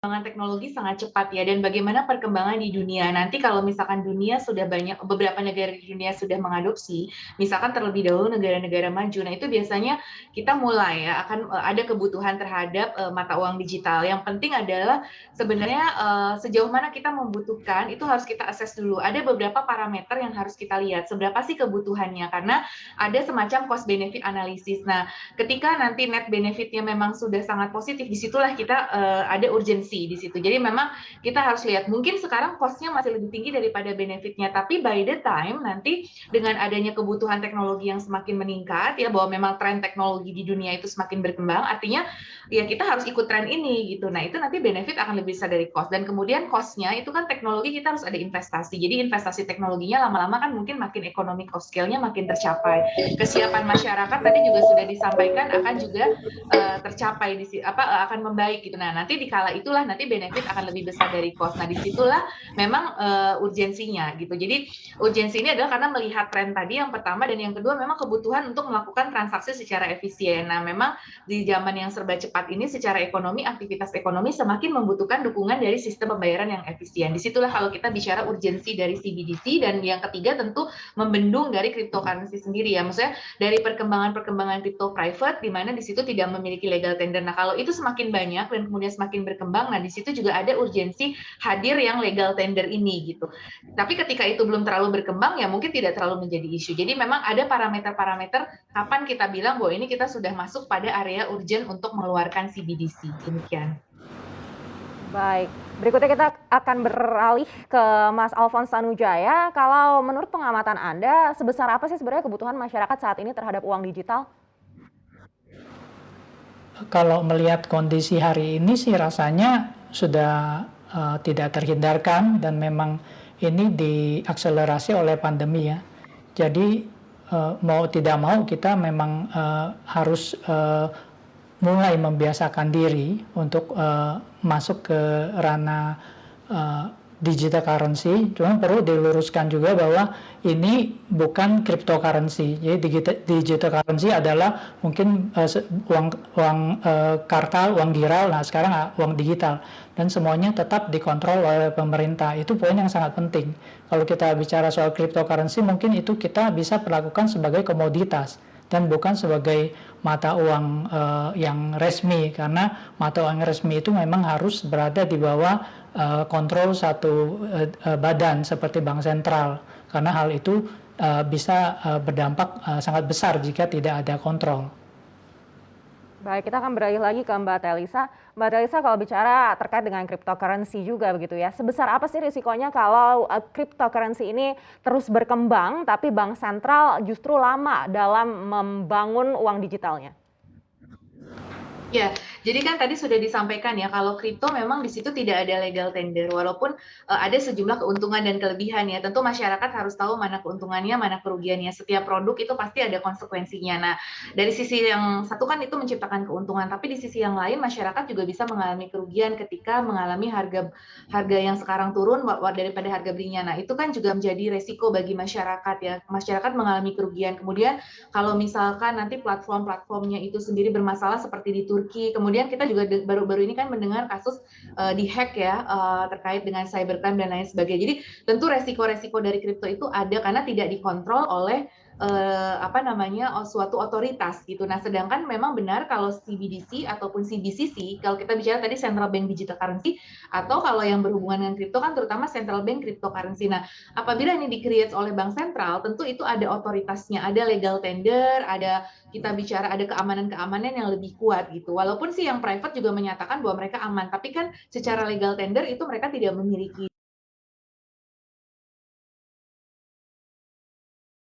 Perkembangan teknologi sangat cepat ya, dan bagaimana perkembangan di dunia. Nanti kalau misalkan dunia sudah banyak, beberapa negara di dunia sudah mengadopsi, misalkan terlebih dahulu negara-negara maju, nah itu biasanya kita mulai ya akan ada kebutuhan terhadap mata uang digital. Yang penting adalah sebenarnya sejauh mana kita membutuhkan itu harus kita akses dulu. Ada beberapa parameter yang harus kita lihat. Seberapa sih kebutuhannya? Karena ada semacam cost benefit analisis. Nah, ketika nanti net benefitnya memang sudah sangat positif, disitulah kita ada urgensi di situ. Jadi memang kita harus lihat, mungkin sekarang cost-nya masih lebih tinggi daripada benefitnya, tapi by the time nanti dengan adanya kebutuhan teknologi yang semakin meningkat, ya bahwa memang tren teknologi di dunia itu semakin berkembang, artinya ya kita harus ikut tren ini gitu. Nah itu nanti benefit akan lebih besar dari cost. Dan kemudian cost-nya itu kan teknologi kita harus ada investasi. Jadi investasi teknologinya lama-lama kan mungkin makin economic of scale-nya makin tercapai. Kesiapan masyarakat tadi juga sudah disampaikan akan juga tercapai akan membaik gitu. Nah, nanti di kala itulah nanti benefit akan lebih besar dari cost. Nah, disitulah memang urgensinya gitu. Jadi urgensi ini adalah karena melihat tren tadi yang pertama, dan yang kedua memang kebutuhan untuk melakukan transaksi secara efisien. Nah, memang di zaman yang serba cepat ini secara ekonomi, aktivitas ekonomi semakin membutuhkan dukungan dari sistem pembayaran yang efisien. Disitulah kalau kita bicara urgensi dari CBDC, dan yang ketiga tentu membendung dari cryptocurrency sendiri ya. Maksudnya dari perkembangan-perkembangan crypto private di mana di situ tidak memiliki legal tender. Nah, kalau itu semakin banyak dan kemudian semakin berkembang, nah di situ juga ada urgensi hadir yang legal tender ini gitu. Tapi ketika itu belum terlalu berkembang ya mungkin tidak terlalu menjadi isu. Jadi memang ada parameter-parameter kapan kita bilang bahwa ini kita sudah masuk pada area urgent untuk mengeluarkan CBDC. Demikian. Baik, berikutnya kita akan beralih ke Mas Alphonse Tanujaya. Kalau menurut pengamatan Anda, sebesar apa sih sebenarnya kebutuhan masyarakat saat ini terhadap uang digital? Kalau melihat kondisi hari ini sih rasanya sudah tidak terhindarkan, dan memang ini diakselerasi oleh pandemi ya. Jadi mau tidak mau kita memang harus mulai membiasakan diri untuk masuk ke ranah digital currency. Cuma perlu diluruskan juga bahwa ini bukan cryptocurrency. Jadi digital currency adalah mungkin uang kartal, uang giral. Nah sekarang uang digital, dan semuanya tetap dikontrol oleh pemerintah. Itu poin yang sangat penting. Kalau kita bicara soal cryptocurrency, mungkin itu kita bisa perlakukan sebagai komoditas dan bukan sebagai mata uang yang resmi, karena mata uang resmi itu memang harus berada di bawah kontrol satu badan seperti bank sentral, karena hal itu bisa berdampak sangat besar jika tidak ada kontrol. Baik, kita akan beralih lagi ke Mbak Telisa. Mbak Telisa, kalau bicara terkait dengan cryptocurrency juga begitu ya, sebesar apa sih risikonya kalau cryptocurrency ini terus berkembang tapi bank sentral justru lama dalam membangun uang digitalnya? Ya, jadi kan tadi sudah disampaikan ya kalau kripto memang di situ tidak ada legal tender, walaupun ada sejumlah keuntungan dan kelebihan ya. Tentu masyarakat harus tahu mana keuntungannya, mana kerugiannya. Setiap produk itu pasti ada konsekuensinya. Nah, dari sisi yang satu kan itu menciptakan keuntungan, tapi di sisi yang lain masyarakat juga bisa mengalami kerugian ketika mengalami harga yang sekarang turun daripada harga belinya. Nah, itu kan juga menjadi resiko bagi masyarakat ya. Masyarakat mengalami kerugian. Kemudian kalau misalkan nanti platform-platformnya itu sendiri bermasalah seperti di Turki, kemudian kita juga baru-baru ini kan mendengar kasus dihack ya terkait dengan cybercrime dan lain sebagainya. Jadi tentu resiko-resiko dari kripto itu ada karena tidak dikontrol oleh suatu otoritas gitu. Nah, sedangkan memang benar kalau CBDC ataupun CBCC, kalau kita bicara tadi Central Bank Digital Currency, atau kalau yang berhubungan dengan kripto kan terutama Central Bank Cryptocurrency. Nah, apabila ini di-create oleh bank sentral, tentu itu ada otoritasnya, ada legal tender, kita bicara ada keamanan-keamanan yang lebih kuat gitu. Walaupun sih yang private juga menyatakan bahwa mereka aman, tapi kan secara legal tender itu mereka tidak memiliki